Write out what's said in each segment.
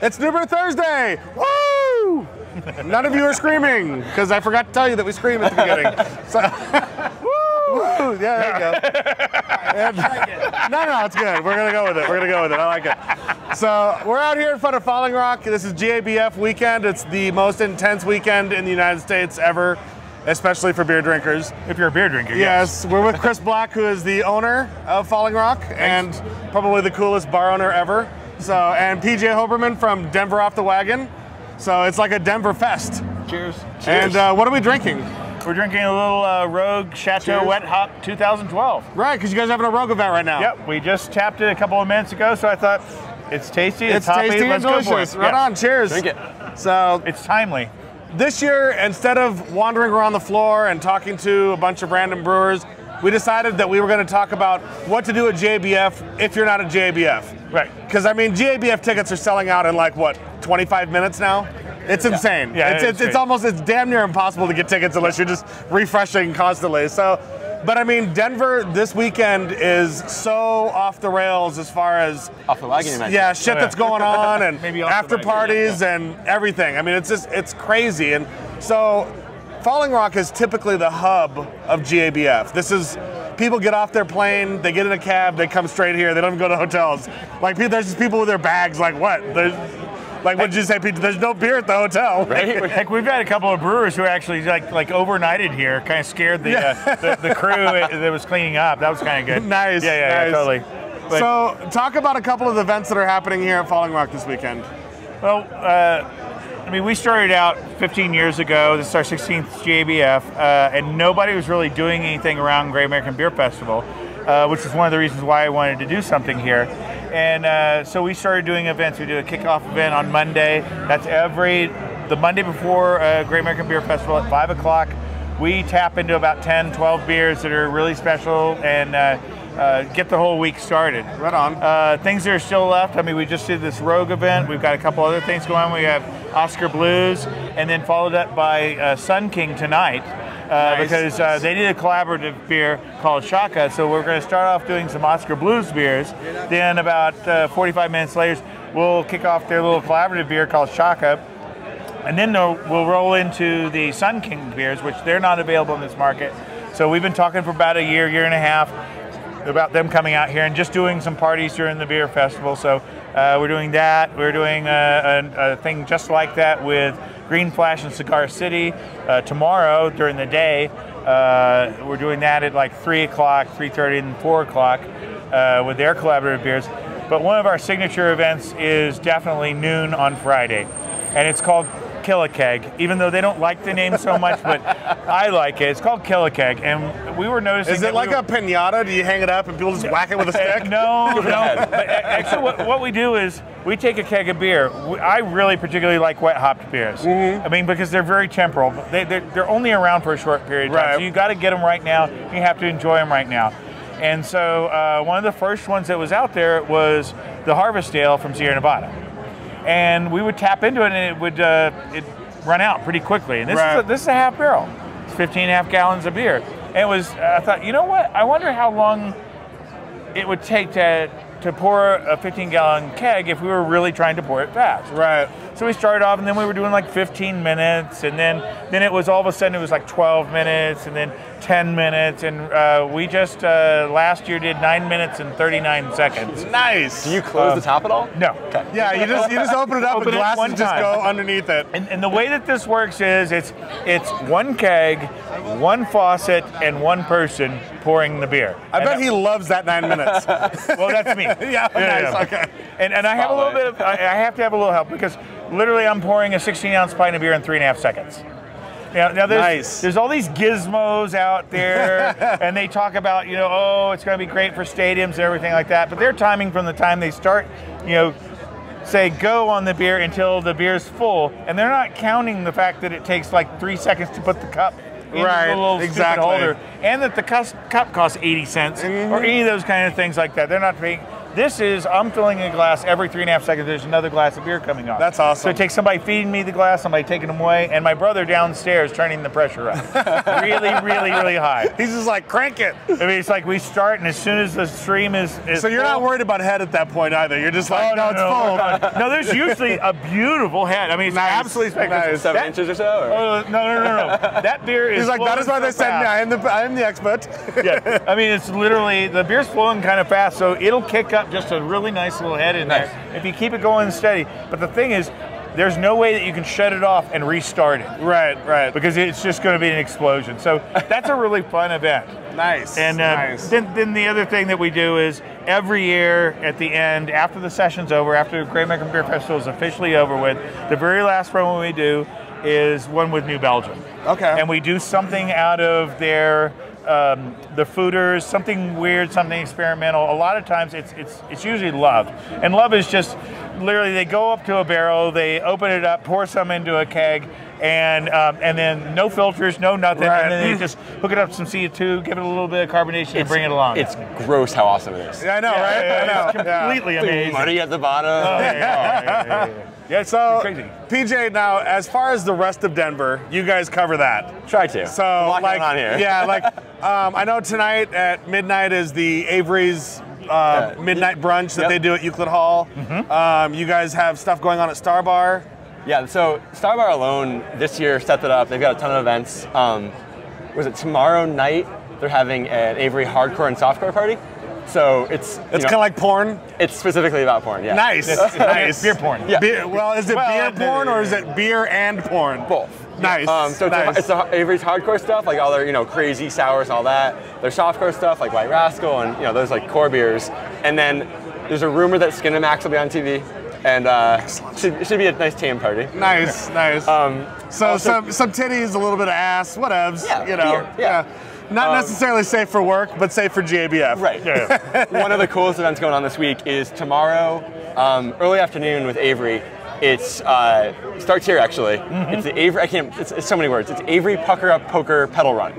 It's New Brew Thursday! Woo! None of you are screaming, because I forgot to tell you that we scream at the beginning. So, woo! Yeah, there you go. And, no, it's good. We're gonna go with it. We're gonna go with it. I like it. So we're out here in front of Falling Rock. This is GABF weekend. It's the most intense weekend in the United States ever, especially for beer drinkers. If you're a beer drinker, yes. We're with Chris Black, who is the owner of Falling Rock and probably the coolest bar owner ever. So, and PJ Hoberman from Denver Off the Wagon. So it's like a Denver fest. Cheers. And what are we drinking? We're drinking a little Rogue Chateau Wet Hop 2012. Right, because you guys are having a Rogue event right now. Yep, we just tapped it a couple of minutes ago, so I thought it's tasty, it's hoppy, tasty let's and go for delicious. it. Right on, cheers. Drink it. So it's timely. This year, instead of wandering around the floor and talking to a bunch of random brewers, we decided that we were going to talk about what to do at GABF if you're not at GABF. Right. Because, I mean, GABF tickets are selling out in like, what, 25 minutes now? It's insane. Yeah, it's damn near impossible to get tickets unless you're just refreshing constantly. So, but I mean, Denver this weekend is so off the rails as far as off the wagon, you mentioned. Yeah, shit that's going on and Maybe after parties and everything. I mean, it's crazy. And so Falling Rock is typically the hub of GABF. This is, people get off their plane, they get in a cab, they come straight here. They don't even go to hotels. Like, there's just people with their bags. Like, what? Like, what did you say, Pete? There's no beer at the hotel. Right? Like, we've had a couple of brewers who actually like overnighted here, kind of scared the crew that was cleaning up. That was kind of good. Nice. Yeah, totally. But, so, talk about a couple of the events that are happening here at Falling Rock this weekend. Well, I mean, we started out 15 years ago. This is our 16th GABF, and nobody was really doing anything around Great American Beer Festival, which was one of the reasons why I wanted to do something here. And so we started doing events. We do a kickoff event on Monday. That's the Monday before Great American Beer Festival at 5 o'clock. We tap into about 10, 12 beers that are really special and get the whole week started. Right on. Things that are still left, I mean, we just did this Rogue event. We've got a couple other things going on. We have Oscar Blues, and then followed up by Sun King tonight. Because they did a collaborative beer called Shaka, so we're going to start off doing some Oscar Blues beers. Then about 45 minutes later, we'll kick off their little collaborative beer called Shaka. And then we'll roll into the Sun King beers, which they're not available in this market. So we've been talking for about a year and a half about them coming out here and just doing some parties during the beer festival. So we're doing that. We're doing a thing just like that with Green Flash and Cigar City tomorrow during the day. We're doing that at like 3 o'clock, 3:30, and 4 o'clock with their collaborative beers. But one of our signature events is definitely noon on Friday, and it's called Kill a Keg, even though they don't like the name so much, but I like it. It's called Kill a Keg, and we were noticing. Is it like a piñata? Do you hang it up and people just whack it with a stick? No. But actually, what we do is we take a keg of beer. I really particularly like wet hopped beers. I mean, because they're very temporal. They're only around for a short period of time, so you got to get them right now. You have to enjoy them right now. And so one of the first ones that was out there was the Harvest Ale from Sierra Nevada. And we would tap into it, and it would it'd run out pretty quickly. And this is a half barrel. It's 15.5 gallons of beer. And it was. I thought, you know what? I wonder how long it would take to pour a 15-gallon keg if we were really trying to pour it fast. Right. So we started off, and then we were doing like 15 minutes, and then it was all of a sudden it was like 12 minutes, and then 10 minutes, and we just last year did 9 minutes and 39 seconds. Nice. Do you close the top at all? No. Okay. Yeah, you just open it up and glasses one just time. go underneath it. And the way that this works is it's one keg, one faucet, and one person pouring the beer. I bet he loves that 9 minutes. Well, that's me. Yeah, nice. Okay. And I have a little bit of I have to have a little help because literally I'm pouring a 16-ounce pint of beer in 3.5 seconds. Now there's all these gizmos out there, and they talk about, it's going to be great for stadiums and everything like that. But they're timing from the time they start, say go on the beer until the beer's full, and they're not counting the fact that it takes like 3 seconds to put the cup in the little stupid holder, and that the cup costs 80 cents or any of those kind of things like that. They're not I'm filling a glass every 3.5 seconds. There's another glass of beer coming on. That's awesome. So it takes somebody feeding me the glass, somebody taking them away, and my brother downstairs turning the pressure up. Really, really, really high. He's just like, crank it. I mean, it's like we start, and as soon as the stream is so you're not worried about head at that point either. You're just like, no, it's full. No, there's usually a beautiful head. I mean, it's absolutely spectacular. Nice. 7 inches or so? Or? No. That beer is. He's like, that is why they sent me. I am the expert. Yeah, I mean, it's literally, the beer's flowing kind of fast, so it'll kick up just a really nice little head in there if you keep it going steady. But the thing is, there's no way that you can shut it off and restart it. Right. Because it's just going to be an explosion. So that's a really fun event. Nice. And then the other thing that we do is every year at the end, after the session's over, after the Great American Beer Festival is officially over with, the very last one we do is one with New Belgium. Okay. And we do something out of their the fooders, something weird, something experimental. A lot of times it's usually love. And love is just literally they go up to a barrel, they open it up, pour some into a keg, and then no filters, no nothing, and then they just hook it up to some CO2, give it a little bit of carbonation, and bring it along. It's gross how awesome it is. Yeah, I know, right? I know. It's completely amazing. Muddy at the bottom. Yeah, so crazy. PJ, now as far as the rest of Denver, you guys cover that. Try to. So a lot like, going on here. Yeah, like I know tonight at midnight is the Avery's midnight brunch that they do at Euclid Hall. You guys have stuff going on at Star Bar. Yeah, so Star Bar alone this year set that up. They've got a ton of events. Was it tomorrow night? They're having an Avery hardcore and softcore party. So it's kind of like porn. It's specifically about porn. Yeah. Nice. Nice. Beer porn. Yeah. Well, is it beer porn or is it beer and porn? Both. Nice. So it's the Avery's hardcore stuff, like all their crazy sours and all that. Their softcore stuff, like White Rascal and those like core beers. And then there's a rumor that Skin and Max will be on TV. And should be a nice tame party. Nice. So also, some titties, a little bit of ass, whatevs. Yeah, beer, yeah. Not necessarily safe for work, but safe for GABF. Right. Yeah. One of the coolest events going on this week is tomorrow, early afternoon with Avery. It's starts here actually. It's the Avery. It's so many words. It's Avery Pucker Up Poker Pedal Run.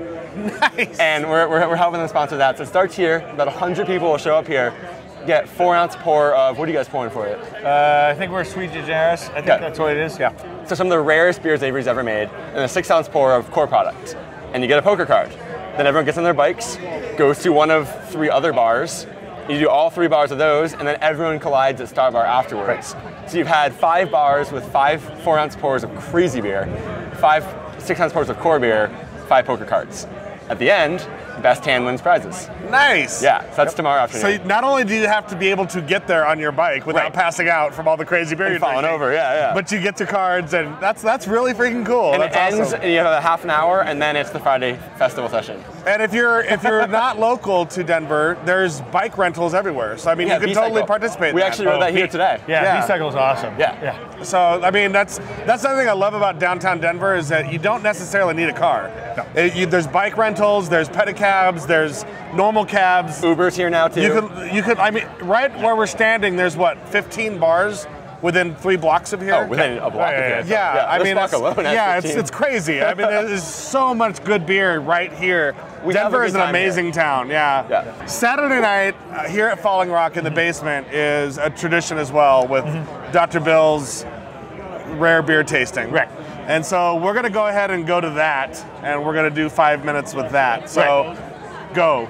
Nice. And we're helping them sponsor that. So it starts here. About 100 people will show up here. Get 4-ounce pour of, what are you guys pouring for it? I think we're Sweet Generis. I think that's what it is. Yeah. So some of the rarest beers Avery's ever made, and a 6-ounce pour of core product. And you get a poker card. Then everyone gets on their bikes, goes to one of 3 other bars. You do all 3 bars of those, and then everyone collides at Star Bar afterwards. Right. So you've had 5 bars with 5 4-ounce pours of crazy beer, 5 6-ounce pours of core beer, 5 poker cards. At the end, best hand wins prizes. Nice. Yeah, so that's tomorrow afternoon. So not only do you have to be able to get there on your bike without passing out from all the crazy beer you're falling drinking, over, yeah. but you get to cards, and that's really freaking cool. And that's it ends, awesome. and you have a half an hour, and then it's the Friday festival session. And if you're not local to Denver, there's bike rentals everywhere. So I mean, you can totally participate. We in actually rode that here today. Yeah, B-Cycle is awesome. Yeah. So I mean, that's the other thing I love about downtown Denver is that you don't necessarily need a car. No. There's bike rentals, there's pedicabs, there's normal cabs. Uber's here now too. You could. I mean, right where we're standing, there's what, 15 bars within 3 blocks of here. Oh, within a block of here. Yeah, I mean, block alone has 15. it's crazy. I mean, there's so much good beer right here. Denver is an amazing town. Yeah. Saturday night here at Falling Rock in the basement is a tradition as well with Dr. Bill's rare beer tasting. Right. And so we're going to go ahead and go to that, and we're going to do 5 minutes with that. So go.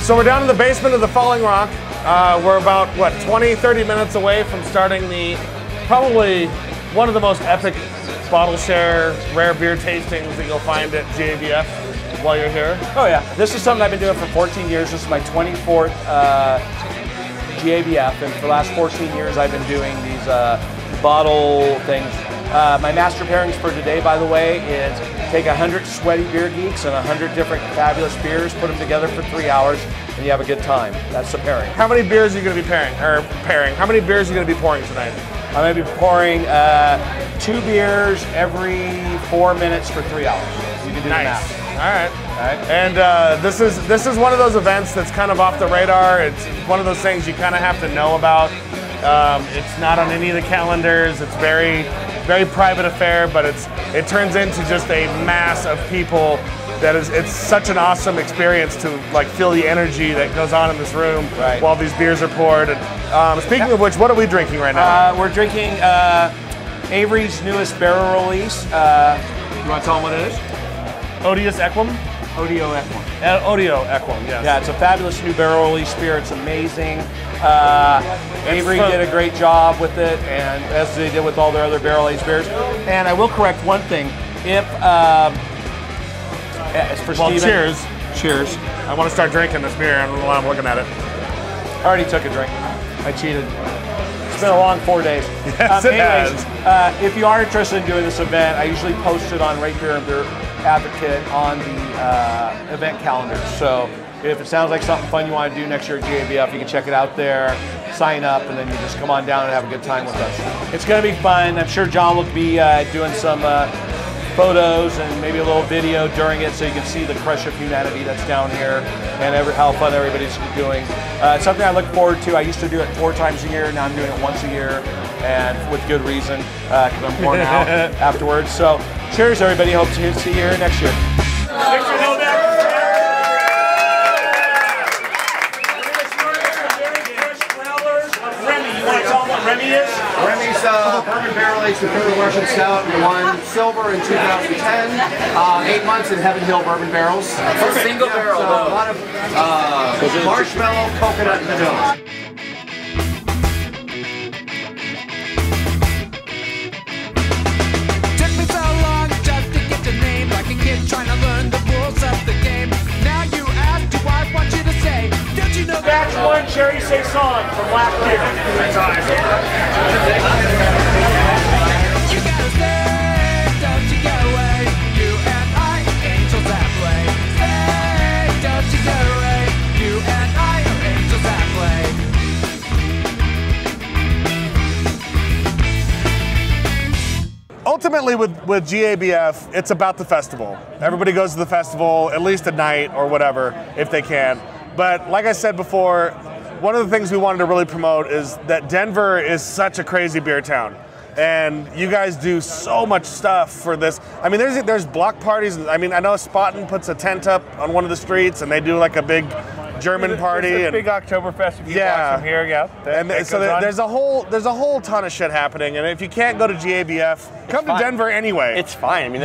So we're down in the basement of the Falling Rock. We're about, 20-30 minutes away from starting probably one of the most epic bottle share rare beer tastings that you'll find at GABF while you're here. Oh yeah, this is something I've been doing for 14 years. This is my 24th GABF, and for the last 14 years I've been doing these bottle things. My master pairings for today, by the way, is take 100 sweaty beer geeks and 100 different fabulous beers, put them together for 3 hours, and you have a good time. That's the pairing. How many beers are you going to be pairing? How many beers are you going to be pouring tonight? I'm going to be pouring 2 beers every 4 minutes for 3 hours. You can do the math. All right. And this is one of those events that's kind of off the radar. It's one of those things you kind of have to know about. It's not on any of the calendars. It's very private affair, but it turns into just a mass of people it's such an awesome experience to like feel the energy that goes on in this room while these beers are poured. And speaking of which, what are we drinking right now? We're drinking Avery's newest barrel release. You want to tell them what it is? Odious Equum? Odio Equum. Odio Equum, yes. Yeah, it's a fabulous new barrel release beer. It's amazing. Avery did a great job with it, and as they did with all their other barrel-aged beers. And I will correct one thing. If for Steven, cheers. Cheers. I want to start drinking this beer while I'm looking at it. I already took a drink. I cheated. It's been a long 4 days. Yes, anyways, if you are interested in doing this event, I usually post it on Right Beer and Beer Advocate on the event calendar. So if it sounds like something fun you want to do next year at GABF, you can check it out there, sign up, and then you just come on down and have a good time with us. It's going to be fun. I'm sure John will be doing some photos and maybe a little video during it so you can see the crush of humanity that's down here and how fun everybody's doing. It's something I look forward to. I used to do it 4 times a year. Now I'm doing it once a year, and with good reason because I'm worn out afterwards. So cheers, everybody. Hope to see you here next year. Remy's bourbon barrel aged Imperial Russian Stout. We won silver in 2010. 8 months in Heaven Hill bourbon barrels. It's a single barrel. A lot of marshmallow, coconut, and vanilla. Took me so long just to get your name, like a kid trying to learn the rules of the game. Now you ask, do I want you to say? Don't you know Batch 1 Cherry Saison from last year. you gotta stay, don't you go away. You and I, angels that play. Stay, don't you go away. You and I are angels that play. Ultimately, with GABF, it's about the festival. Everybody goes to the festival at least a night or whatever, if they can. But like I said before, one of the things we wanted to really promote is that Denver is such a crazy beer town. And you guys do so much stuff for this. I mean, there's block parties. I mean, I know Spaten puts a tent up on one of the streets, and they do like a big German party. There's a and big Oktoberfest if you walk from here, and so there's a whole ton of shit happening. And if you can't go to GABF, come to Denver anyway. It's fine. I mean,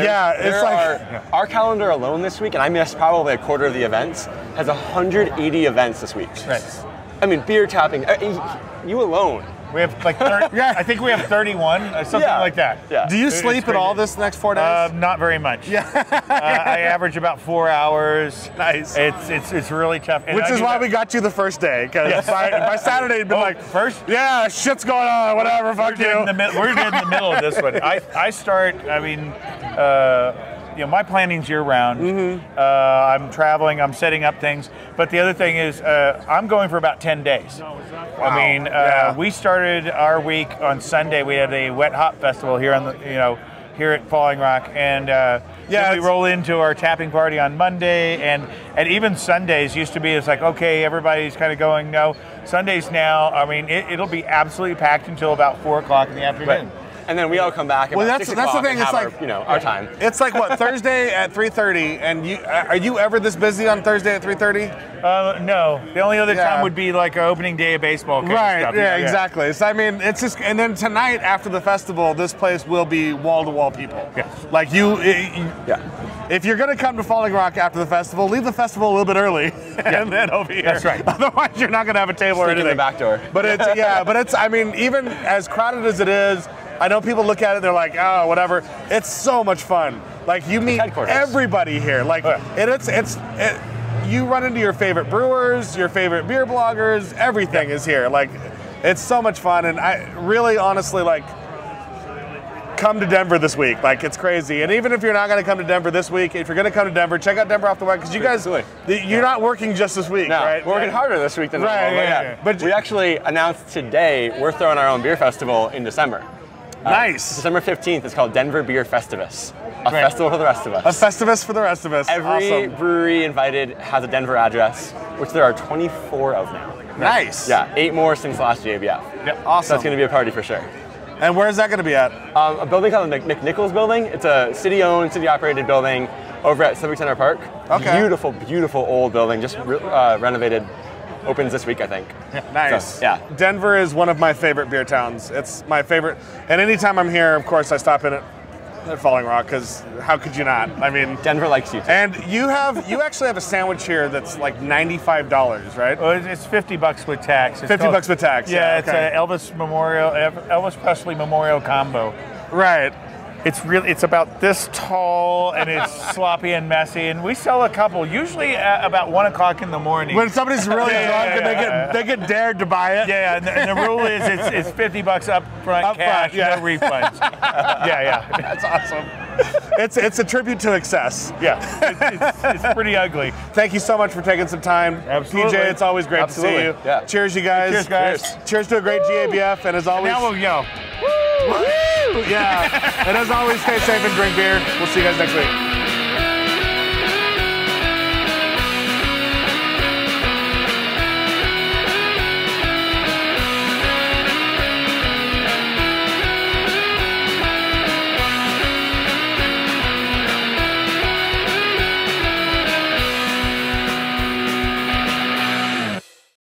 our calendar alone this week, and I missed probably a quarter of the events, has 180 events this week. Right. I mean, beer tapping. You alone. We have like 30, I think we have 31, something like that. Yeah. Do you sleep at all this next 4 days? Not very much. Yeah. I average about 4 hours. Nice. It's really tough. And Which is why we got you the first day, because by Saturday it'd been like, first? Yeah, shit's going on, whatever, fuck you. We're in the middle of this one. I start, I mean, you know, my planning's year round. I'm traveling, I'm setting up things. But the other thing is, I'm going for about 10 days. Wow. I mean, we started our week on Sunday. We had a wet hop festival here on the, here at Falling Rock, and then we roll into our tapping party on Monday, and even Sundays used to be. It's like, okay, everybody's kind of going. No, Sundays now. I mean, it'll be absolutely packed until about 4 o'clock in the afternoon. Right. And then we all come back. Well, that's the thing. It's like our time. It's like what, Thursday at 3:30, and are you ever this busy on Thursday at 3:30? No. The only other time would be like an opening day of baseball. Kind of stuff. Yeah, exactly. So I mean, it's just, and then tonight after the festival, this place will be wall to wall people. Yes. Like if you're gonna come to Falling Rock after the festival, leave the festival a little bit early, and then over here. That's right. Otherwise, you're not gonna have a table or anything. In the back door. But it's I mean, even as crowded as it is, I know people look at it, they're like, oh, whatever. It's so much fun. Like, you meet everybody here. Like, you run into your favorite brewers, your favorite beer bloggers, everything is here. Like, it's so much fun. And I really, honestly, like, come to Denver this week. Like, it's crazy. And even if you're not going to come to Denver this week, if you're going to come to Denver, check out Denver Off the Web, because you guys, you're not working just this week, right? We're working harder this week than normal. But we actually announced today we're throwing our own beer festival in December. Nice. December 15th is called Denver Beer Festivus. A festival for the rest of us. A Festivus for the rest of us. Every brewery invited has a Denver address, which there are 24 of now. Nice. Yeah, 8 more since last GABF. Yep. Awesome. So it's going to be a party for sure. And where is that going to be at? A building called the McNichols Building. It's a city-owned, city-operated building. over at Civic Center Park. Okay. Beautiful, beautiful old building, just renovated. Opens this week, I think. Nice. So, yeah. Denver is one of my favorite beer towns. It's my favorite. And anytime I'm here, of course, I stop in at Falling Rock, because how could you not? I mean, Denver likes you too. And you actually have a sandwich here that's like $95, right? Well, it's $50 with tax. It's $50 with tax. Yeah, okay. it's a Elvis Presley Memorial combo. Right. It's about this tall, and it's sloppy and messy, and we sell a couple, usually at about 1 o'clock in the morning. When somebody's really drunk and they get dared to buy it. Yeah, and the rule is it's $50 up front cash, yeah. no refunds. yeah. That's awesome. It's a tribute to excess. Yeah, it's pretty ugly. Thank you so much for taking some time. Absolutely. PJ, it's always great Absolutely. to see you. Yeah. Cheers, you guys. Cheers, guys. Cheers to a great GABF, and as always. Now we'll yell. Woo! Yeah. And as always, stay safe and drink beer. We'll see you guys next week.